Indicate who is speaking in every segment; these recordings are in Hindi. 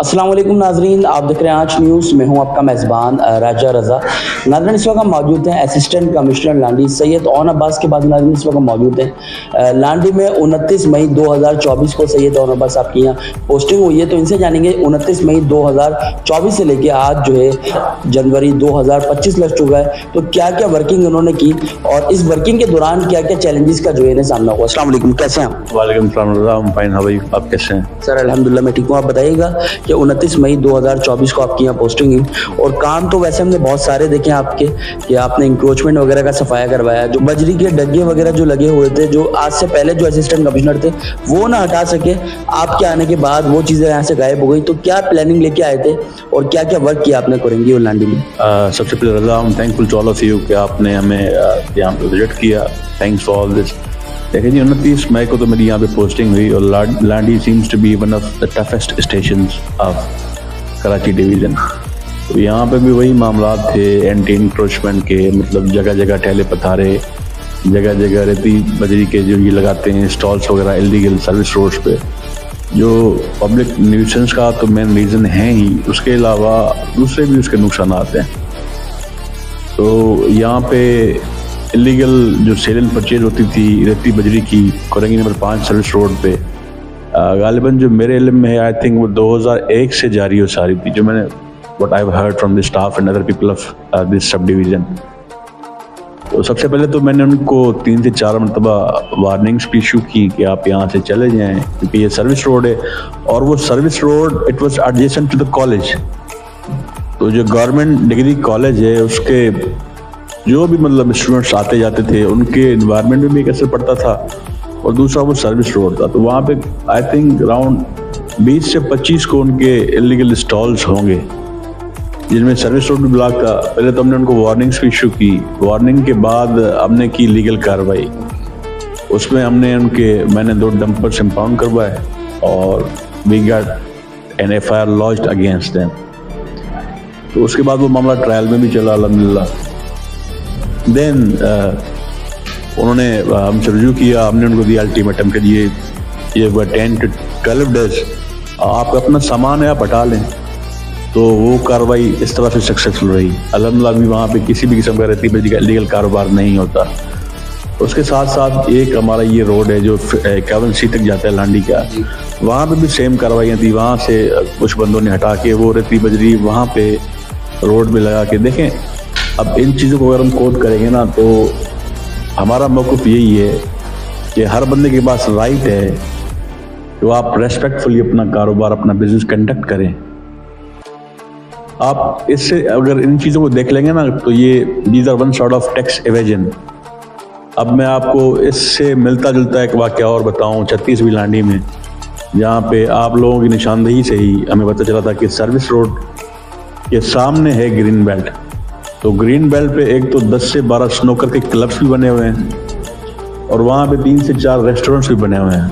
Speaker 1: अस्सलाम वालेकुम नाजरीन, आप देख रहे हैं आज न्यूज़। मैं हूं आपका मेज़बान राजा रज़ा। नाजरीन इस वक्त हम मौजूद हैं असिस्टेंट कमिश्नर लांडी सैयद ओन अब्बास के बाद। नाजरीन इस वक्त हम मौजूद हैं लांडी में 29 मई 2024 को सैयद ओन अब्बास आपकी यहाँ पोस्टिंग हुई है, तो इनसे जानेंगे 29 मई 2024 से लेके आज जो है जनवरी 2025 लग चुका है, तो क्या क्या वर्किंग उन्होंने की और इस वर्किंग के दौरान क्या क्या चैलेंजेस का जो है सामना हुआ। अस्सलाम वालेकुम, कैसे हैं आप?
Speaker 2: वालेकुम सलाम रज़ा, हम फाइन। How are you? आप कैसे हैं?
Speaker 1: सर अल्हम्दुलिल्लाह मैं ठीक हूँ। आप बताइएगा कि 29 मई 2024 को आपकी यहाँ पोस्टिंग हुई और काम तो वैसे हमने बहुत सारे देखे आपके कि आपने इंक्रोचमेंट वगैरह का सफाया करवाया, जो बजरी के डग्गे वगैरह जो लगे हुए थे, जो आज से पहले जो असिस्टेंट कमिश्नर थे वो ना हटा सके, आपके आने के बाद वो चीज़ें यहाँ से गायब हो गई, तो क्या प्लानिंग लेके आए थे और क्या क्या वर्क किया आपने कोरंगी और लांडी में?
Speaker 2: सबसे पहले रज़ा, हम thankful to all of you कि आपने हमें यहाँ पे विजिट किया। Thanks for all this. देखिए जी, 29 मई को तो मेरी यहाँ पे पोस्टिंग हुई और Landhi seems to be one of the toughest stations of Karachi division. तो यहाँ पे भी वही मामला थे एंटी इंक्रोचमेंट के, मतलब जगह जगह ठेले पथारे, जगह जगह रेती बजरी के जो ये लगाते हैं स्टॉल्स वगैरह इलीगल सर्विस रोड्स पे, जो पब्लिक न्यूसेंस का तो मेन रीज़न है ही, उसके अलावा दूसरे भी उसके नुकसान हैं। तो यहाँ पे इलीगल जो सेल एंड परचेज होती थी रेती बजरी की कोरंगी नंबर 5 सर्विस रोड पे, गालिबन जो मेरे इल्म में है, आई थिंक वो 2001 से जारी हो सारी थी, जो मैंने what I have heard from the staff and other people of this sub division. तो सबसे पहले तो मैंने उनको 3 से 4 मरतबा वार्निंग्स भी इशू की कि आप यहाँ से चले जाएं, क्योंकि ये सर्विस रोड है और वो service road it was adjacent to the college. तो जो गवर्नमेंट डिग्री कॉलेज है उसके जो भी मतलब स्टूडेंट्स आते जाते थे उनके इन्वायरमेंट में भी एक असर पड़ता था, और दूसरा वो सर्विस रोड था। तो वहाँ पे आई थिंक अराउंड 20 से 25 को उनके इलीगल स्टॉल्स होंगे, जिनमें सर्विस रोड भी ब्लॉक था। पहले तो हमने उनको वार्निंग्स भी इशू की, वार्निंग के बाद हमने की लीगल कार्रवाई। उसमें मैंने 2 डंपर्स इम्पाउंड करवाए और we got an FIR launched against them. तो उसके बाद वो मामला ट्रायल में भी चला अल्हम्दुलिल्लाह। देन उन्होंने हमसे रिव्यू किया, हमने उनको दिया अल्टीमेटम के लिए ये 10 to 12 डेज आप अपना सामान है आप हटा लें। तो वो कार्रवाई इस तरह से सक्सेसफुल रही अल्हम्दुलिल्लाह। भी वहाँ पे किसी भी किस्म का रेती बजरी का इलीगल कारोबार नहीं होता। उसके साथ साथ एक हमारा ये रोड है जो 51C तक जाता है लांडी का, वहाँ पे भी सेम कार्रवाइयाँ थी। वहाँ से कुछ बंदों ने हटा के वो रेती बजरी वहाँ पे रोड में लगा के देखें। अब इन चीज़ों को अगर हम कोट करेंगे ना, तो हमारा मौक़िफ़ यही है कि हर बंदे के पास राइट है कि वो आप रेस्पेक्टफुली अपना कारोबार अपना बिजनेस कंडक्ट करें। आप इससे अगर इन चीज़ों को देख लेंगे ना, तो ये these are one sort of tax evasion. अब मैं आपको इससे मिलता जुलता एक वाक़या और बताऊं, 36वीं लांडी में, जहाँ पे आप लोगों की निशानदेही से ही हमें पता चला था कि सर्विस रोड के सामने है ग्रीन बेल्ट। तो ग्रीन बेल्ट पे एक तो 10 से 12 स्नोकर के क्लब्स भी बने हुए हैं और वहाँ पे 3 से 4 रेस्टोरेंट्स भी बने हुए हैं।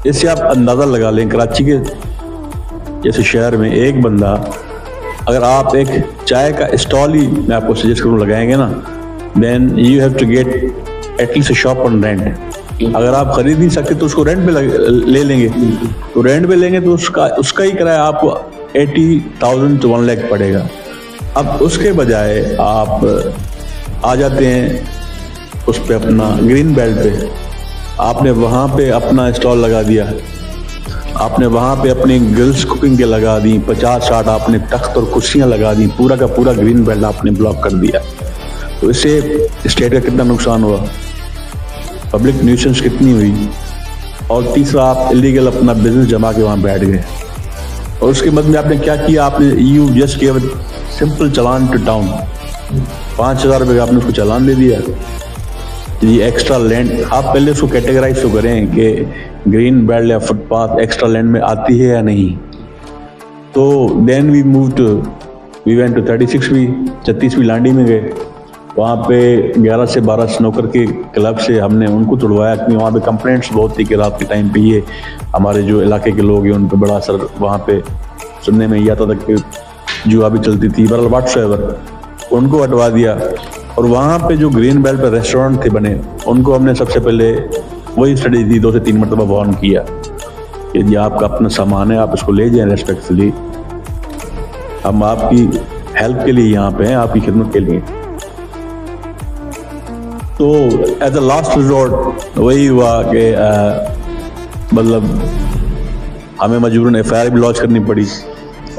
Speaker 2: इससे आप अंदाज़ा लगा लें, कराची के जैसे शहर में एक बंदा, अगर आप एक चाय का स्टॉल ही मैं आपको सजेस्ट करूँ लगाएंगे ना, then you have to get at least a shop on rent. अगर आप खरीद नहीं सकते तो उसको रेंट पे ले लेंगे, तो रेंट पे लेंगे तो उसका ही किराया आपको 80,000 to 1 लाख पड़ेगा। अब उसके बजाय आप आ जाते हैं उस पे अपना ग्रीन बेल्ट पे, आपने वहाँ पे अपना स्टॉल लगा दिया, आपने वहाँ पे अपनी गर्ल्स कुकिंग के लगा दी, 50-60 आपने तख्त और कुर्सियाँ लगा दी, पूरा का पूरा ग्रीन बेल्ट आपने ब्लॉक कर दिया। तो इससे स्टेट का कितना नुकसान हुआ, पब्लिक न्यूसेंस कितनी हुई, और तीसरा आप इलीगल अपना बिजनेस जमा के वहाँ बैठ गए। और उसके बाद में आपने क्या किया, आपने यू जस्ट गिव सिंपल चालान टू टाउन, 5,000 रुपये का आपने उसको चालान दे दिया। ये एक्स्ट्रा लैंड आप पहले उसको कैटेगराइज तो करें कि ग्रीन बेल्ट या फुटपाथ एक्स्ट्रा लैंड में आती है या नहीं। तो देन वी वेंट टू 36वीं लांडी में गए। वहाँ पे 11 से 12 स्नोकर के क्लब से हमने उनको तुड़वाया, क्योंकि वहाँ पे कंप्लेंट्स बहुत थी कि रात के टाइम पे ये हमारे जो इलाके के लोग हैं उन पर बड़ा असर वहाँ पे सुनने में ये आता था कि जुआ भी चलती थी। बहरहाल व्हाट्सएवर उनको हटवा दिया। और वहाँ पे जो ग्रीन बेल्ट पे रेस्टोरेंट थे बने, उनको हमने सबसे पहले वही स्टडी दी, 2 से 3 मरतबा वार्न किया। कि ये आपका अपना सामान है, आप इसको ले जाएं रिस्पेक्टफुली। हम आपकी हेल्प के लिए यहाँ पे हैं, आपकी खिदमत के लिए। तो एज अ लास्ट रिजॉर्ट वही हुआ कि मतलब हमें मजबूरन FIR भी लॉन्च करनी पड़ी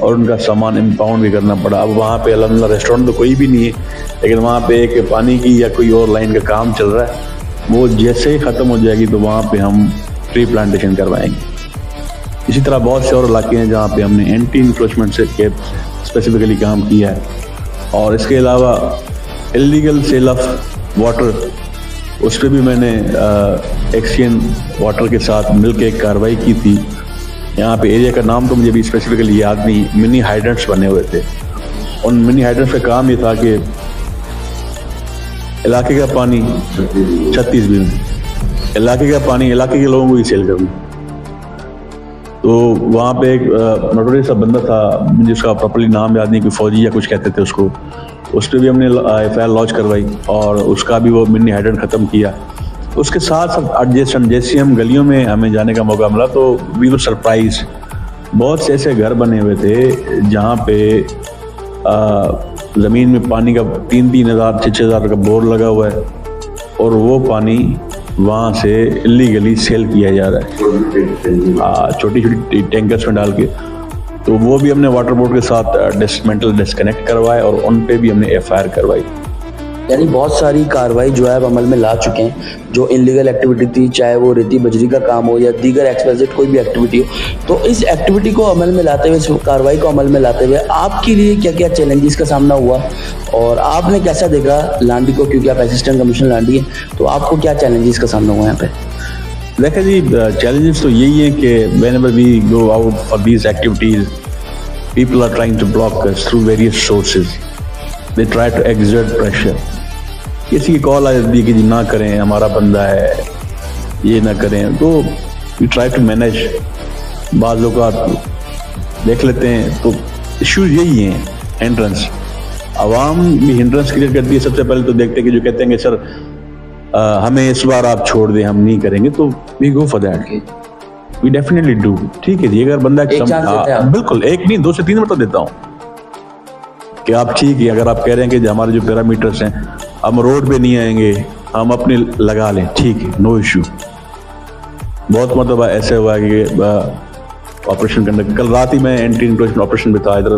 Speaker 2: और उनका सामान इम्पाउंड भी करना पड़ा। अब वहाँ पे अल्हम्दुलिल्लाह रेस्टोरेंट तो कोई भी नहीं है, लेकिन वहाँ पे एक पानी की या कोई और लाइन का काम चल रहा है। वो जैसे ही ख़त्म हो जाएगी तो वहाँ पे हम ट्री प्लांटेशन करवाएंगे। इसी तरह बहुत से और इलाके हैं जहाँ पे हमने एंटी इंक्रोचमेंट से के स्पेसिफिकली काम किया है। और इसके अलावा इलीगल सेल ऑफ वाटर, उस पर भी मैंने एक्सचेंज वाटर के साथ मिलकर एक कार्रवाई की थी। यहाँ पे एरिया का नाम तो मुझे भी स्पेसिफिकली याद नहीं, मिनी हाइड्रेंट्स बने हुए थे। उन मिनी हाइड्रेंट्स का काम ये था कि इलाके का पानी 36 में इलाके का पानी इलाके के लोगों को ही सेल करना। तो वहाँ पे एक नोटोरियस सा बंदा था जिसका प्रॉपर्ली नाम याद नहीं, कोई फौजी या कुछ कहते थे उसको, उस पर भी हमने FIR लॉन्च करवाई और उसका भी वो मिनी हाइड्रेंट ख़त्म किया। उसके साथ साथ एडजेसेंट जैसे हम गलियों में हमें जाने का मौका मिला तो वी वर सरप्राइज। बहुत से ऐसे घर बने हुए थे जहाँ पे ज़मीन में पानी का 3,000 6,000 का बोर लगा हुआ है और वो पानी वहाँ से इलीगली सेल किया जा रहा है छोटी छोटी टैंकर्स में डाल के। तो वो भी हमने वाटर बोर्ड के साथ डिस्कनेक्ट करवाए और उन पे भी हमने FIR करवाई।
Speaker 1: यानी बहुत सारी कार्रवाई जो है अब अमल में ला चुके हैं। जो इलीगल एक्टिविटी थी, चाहे वो रेती बजरी का काम हो या दीगर एक्सप्रेजेड कोई भी एक्टिविटी हो, तो इस एक्टिविटी को अमल में लाते हुए, इस कार्रवाई को अमल में लाते हुए आपके लिए क्या क्या चैलेंजेस का सामना हुआ और आपने कैसा देखा लांडी को, क्योंकि आप असिस्टेंट कमिश्नर लांडी हैं, तो आपको क्या चैलेंजेस का सामना हुआ यहाँ पे?
Speaker 2: देखा जी, चैलेंजेस तो यही है कि whenever we go out for these activities people are trying to block us through various sources. They try to exert pressure. किसी की कॉल आ जाती है कि जी ना करें, हमारा बंदा है, ये ना करें, तो वी ट्राई टू मैनेज। बाज़ औक़ात देख लेते हैं तो इश्यूज यही हैं। हिंड्रेंस, आवाम भी हिंड्रेंस क्रिएट करती है। सबसे पहले तो देखते हैं कि जो कहते हैं कि सर हमें इस बार आप छोड़ दें, हम नहीं करेंगे, तो we go for that, we definitely do. ठीक है जी, अगर बंदा बिल्कुल 1 नहीं 2 से 3 बार देता हूँ कि आप ठीक है, अगर आप कह रहे हैं कि हमारे जो पैरामीटर्स हैं हम रोड पे नहीं आएंगे, हम अपने लगा लें, ठीक है, नो इशू। बहुत मतलब ऐसे हुआ कि ऑपरेशन करने, कल रात ही मैं एंटी इंक्रोचमेंट ऑपरेशन में था। इधर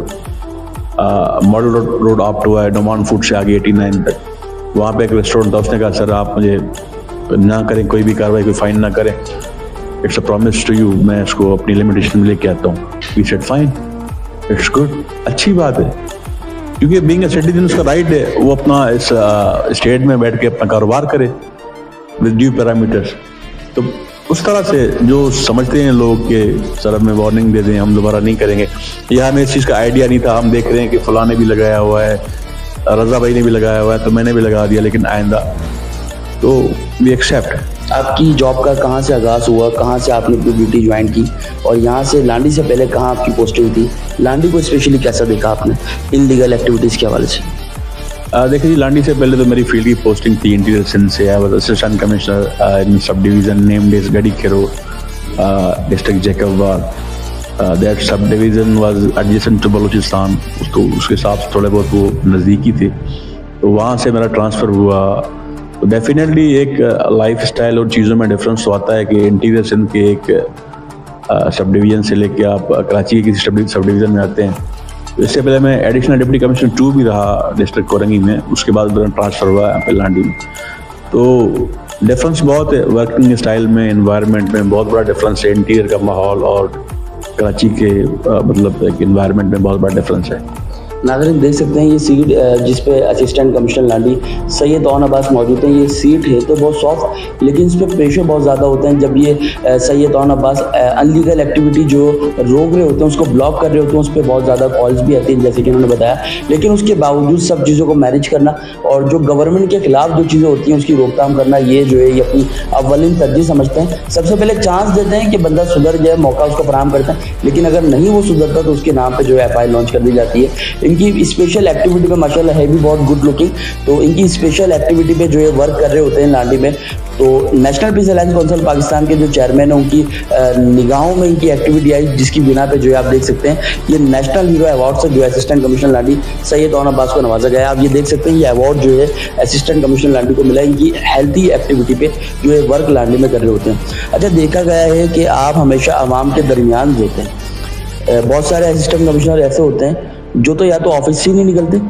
Speaker 2: मॉडल रोड ऑप्ट हुआ है नोमान फूड से आगे 89 तक। वहाँ पे एक रेस्टोरेंट था, उसने कहा सर आप मुझे ना करें कोई भी कार्रवाई, कोई फाइन ना करें, it's a promise to you, मैं इसको अपनी लिमिटेशन में लेके आता हूँ। We said fine, it's good, अच्छी बात है, क्योंकि बीइंग अ सिटीजन उसका राइट है, वो अपना इस स्टेट में बैठ के अपना कारोबार करे विद ड्यू पैरामीटर्स। तो उस तरह से जो समझते हैं लोग कि सर हमें वार्निंग दे दें, हम दोबारा नहीं करेंगे, या हमें इस चीज़ का आइडिया नहीं था, हम देख रहे हैं कि फलां ने भी लगाया हुआ है, रजा भाई ने भी लगाया हुआ है, तो मैंने भी लगा दिया, लेकिन आइंदा तो वी एक्सेप्ट।
Speaker 1: आपकी जॉब का कहाँ से आगाज़ हुआ, कहाँ से आपने अपनी ड्यूटी ज्वाइन की और यहाँ से लांडी से पहले कहाँ आपकी पोस्टिंग थी? लांडी को स्पेशली कैसा देखा आपने इलीगल एक्टिविटीज़ के हवाले से?
Speaker 2: देखिए जी, लांडी से पहले तो मेरी फील्ड की पोस्टिंग थी इंटीरियर सिंध से। I was assistant commissioner in subdivision named as Garhi Khero, district Jacobabad. That subdivision was adjacent to Balochistan, तो उसके साथ थोड़े बहुत वो नज़दीकी थे, तो वहाँ से मेरा ट्रांसफ़र हुआ। तो डेफिनेटली एक लाइफ स्टाइल और चीज़ों में डिफरेंस तो आता है कि इंटीरियर सिंध के एक सब डिवीज़न से लेके आप कराची के किसी सब डिवीज़न में आते हैं। तो इससे पहले मैं एडिशनल डिप्टी कमिश्नर 2 भी रहा डिस्ट्रिक्ट कोरंगी में, उसके बाद मेरा ट्रांसफ़र हुआ यहाँ पे लांडी में। तो डिफरेंस बहुत है वर्किंग स्टाइल में, एनवायरनमेंट में बहुत बड़ा डिफरेंस है। इंटीरियर का माहौल और कराची के मतलब एक एनवायरनमेंट में बहुत बड़ा डिफरेंस है।
Speaker 1: नाज़रीन देख सकते हैं ये सीट जिस पे असिस्टेंट कमिश्नर लांडी सैयद ओन अब्बास मौजूद हैं, ये सीट है तो बहुत सॉफ्ट, लेकिन इस पर प्रेशर बहुत ज़्यादा होते हैं। जब ये सैयद ओन अब्बास अनलीगल एक्टिविटी जो रोक रहे होते हैं, उसको ब्लॉक कर रहे होते हैं, उस पर बहुत ज़्यादा कॉल्स भी आती हैं जैसे कि उन्होंने बताया। लेकिन उसके बावजूद सब चीज़ों को मैनेज करना और जो गवर्नमेंट के खिलाफ जो चीज़ें होती हैं उसकी रोकथाम करना, ये जो है ये अपनी अव्वलीन तरजीह समझते हैं। सबसे पहले चांस देते हैं कि बंदा सुधर जाए, मौका उसको फराहम करते हैं, लेकिन अगर नहीं वो सुधरता तो उसके नाम पर जो है FIR लॉन्च कर दी जाती है। इनकी स्पेशल एक्टिविटी पे माशाल्लाह है भी बहुत गुड लुकिंग। तो इनकी स्पेशल एक्टिविटी पे जो ये वर्क कर रहे होते हैं लांडी में, तो national peace alliance council Pakistan के जो चेयरमैन है उनकी निगाहों में इनकी एक्टिविटी आई, जिसकी बिना पे जो है आप देख सकते हैं ये नेशनल हीरो अवार्ड से जो असिस्टेंट कमिश्नर लांडी सैयद ओन अब्बास को नवाजा गया। आप ये देख सकते हैं ये अवार्ड जो है असिस्टेंट कमिश्नर लांडी को मिला इनकी हेल्थी एक्टिविटी पे जो है वर्क लांडी में कर रहे होते हैं। अच्छा, देखा गया है कि आप हमेशा आवाम के दरमियान होते हैं। बहुत सारे असिस्टेंट कमिश्नर ऐसे होते हैं जो तो या तो ऑफिस से ही नहीं निकलते,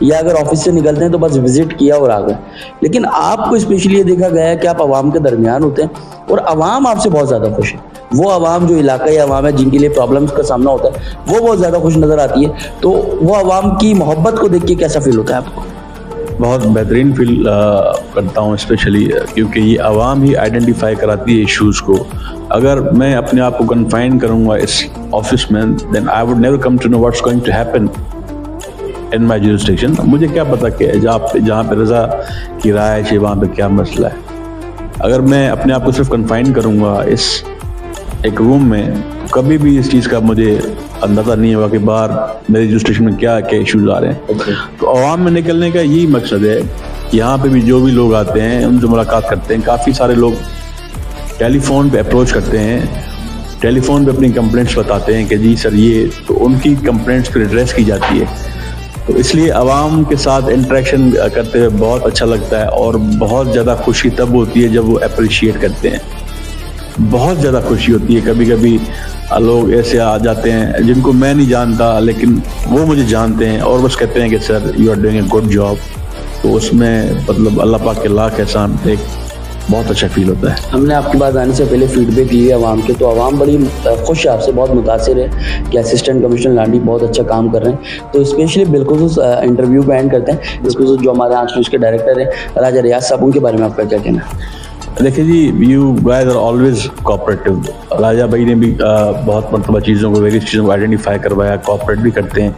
Speaker 1: या अगर ऑफिस से निकलते हैं तो बस विजिट किया और आ गए। लेकिन आपको स्पेशली ये देखा गया है कि आप आवाम के दरमियान होते हैं और आवाम आपसे बहुत ज़्यादा खुश है। वो आवाम जो इलाकाई आवाम है जिनके लिए प्रॉब्लम्स का सामना होता है वो बहुत ज़्यादा खुश नज़र आती है। तो वो आवाम की मोहब्बत को देख के कैसा फील होता है आपको?
Speaker 2: बहुत बेहतरीन फील करता हूँ, स्पेशली क्योंकि ये आवाम ही आइडेंटिफाई कराती है इश्यूज़ को। अगर मैं अपने आप को कन्फाइन करूँगा इस ऑफिस में, then I would never come to know what's going to happen in my jurisdiction. मुझे क्या पता कि जहाँ पे रज़ा की राय है वहाँ पे क्या मसला है। अगर मैं अपने आप को सिर्फ कन्फाइन करूँगा इस एक रूम में, कभी भी इस चीज़ का मुझे अंदाज़ा नहीं होगा कि बाहर मेरे जुरिस्डिक्शन में क्या क्या इश्यूज आ रहे हैं। तो आवाम में निकलने का यही मकसद है। यहाँ पे भी जो भी लोग आते हैं उनसे मुलाकात करते हैं। काफ़ी सारे लोग टेलीफोन पे अप्रोच करते हैं, टेलीफोन पे अपनी कंप्लेंट्स बताते हैं कि जी सर ये, तो उनकी कंप्लेंट्स पर एड्रेस की जाती है। तो इसलिए आवाम के साथ इंटरेक्शन करते हुए बहुत अच्छा लगता है और बहुत ज़्यादा खुशी तब होती है जब वो अप्रिशिएट करते हैं। बहुत ज़्यादा खुशी होती है। कभी कभी लोग ऐसे आ जाते हैं जिनको मैं नहीं जानता, लेकिन वो मुझे जानते हैं और बस कहते हैं कि sir you are doing a good job. तो उसमें मतलब अल्लाह पाक के लाख एहसान, एक बहुत अच्छा फील होता है।
Speaker 1: हमने आपके पास आने से पहले फीडबैक ली है आवाम के, तो आवाम बड़ी खुश है आपसे, बहुत मुतासिर है कि असिस्टेंट कमिश्नर लांडी बहुत अच्छा काम कर रहे हैं। तो स्पेशली बिलखुसूस इंटरव्यू पे एंड करते हैं, बिलखुसूस जो हमारे आज न्यूज़ के डायरेक्टर हैं राजा रियाज साहब, उनके बारे में आपका क्या कहना है?
Speaker 2: देखिए जी, you guys are always cooperative. Raja भाई ने भी बहुत मरतबा चीज़ों को, वेरियस चीज़ों को आइडेंटिफाई करवाया, कोऑपरेट भी करते हैं।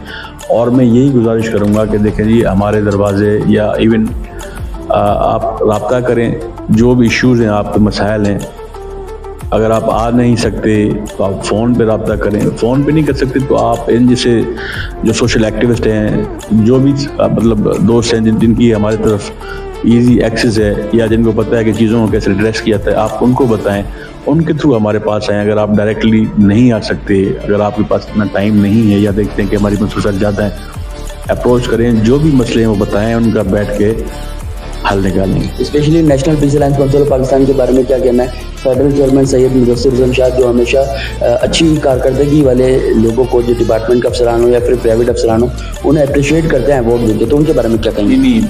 Speaker 2: और मैं यही गुजारिश करूँगा कि देखें जी, हमारे दरवाजे या इवन आप रब्ता करें, जो भी इश्यूज़ हैं, आपके मसाइल हैं, अगर आप आ नहीं सकते तो आप फ़ोन पे रब्ता करें। फ़ोन पे नहीं कर सकते तो आप इन जैसे जो सोशल एक्टिविस्ट हैं, जो भी मतलब दोस्त हैं जिनकी हमारी तरफ ईजी एक्सेस है या जिनको पता है कि चीज़ों को कैसे एड्रेस किया जाता है, आप उनको बताएं, उनके थ्रू हमारे पास आएँ। अगर आप डायरेक्टली नहीं आ सकते, अगर आपके पास इतना टाइम नहीं है या देखते हैं कि हमारी मसरूफियत ज़्यादा है, अप्रोच करें, जो भी मसले हैं वो बताएं, उनका बैठ के हल निकालेंगे।
Speaker 1: Specially national peace alliance council Pakistan के बारे में क्या कहना है? फेडरल चेयरमैन सैयद मुदस्सिर जमशाद जो हमेशा अच्छी कारकर्दगी वाले लोगों को, जो डिपार्टमेंट के अफसरान हो या फिर प्राइवेट अफसरान हो, उन्हें अप्रिशिएट करते हैं, अवार्ड देते हैं, तो उनके बारे में क्या कहेंगे?
Speaker 2: नहीं,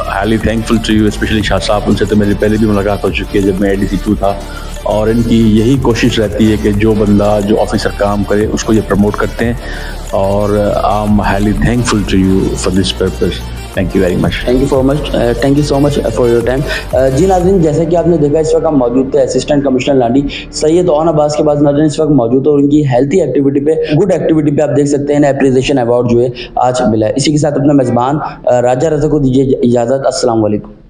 Speaker 2: highly thankful to you, specially Shah साहब। उनसे तो मेरी पहले भी मुलाकात हो चुकी है जब मैं ADC2 था, और इनकी यही कोशिश रहती है कि जो बंदा, जो ऑफिसर काम करे उसको ये प्रमोट करते हैं। और I am highly thankful to you for this purpose. Thank you very much.
Speaker 1: Thank you so much for your time. जी नाज़रीन, जैसे कि आपने देखा इस वक्त हम मौजूद थे असिस्टेंट कमिश्नर लांडी सैयद ओन अब्बास के पास। नाज़रीन इस वक्त मौजूद है और उनकी हेल्थी एक्टिविटी पे, गुड एक्टिविटी पे आप देख सकते हैं एप्रिसिएशन अवार्ड जो है आज मिला है। इसी के साथ अपना मेज़बान राजा रज़ा को दीजिए इजाज़त। अस्सलाम वालेकुम।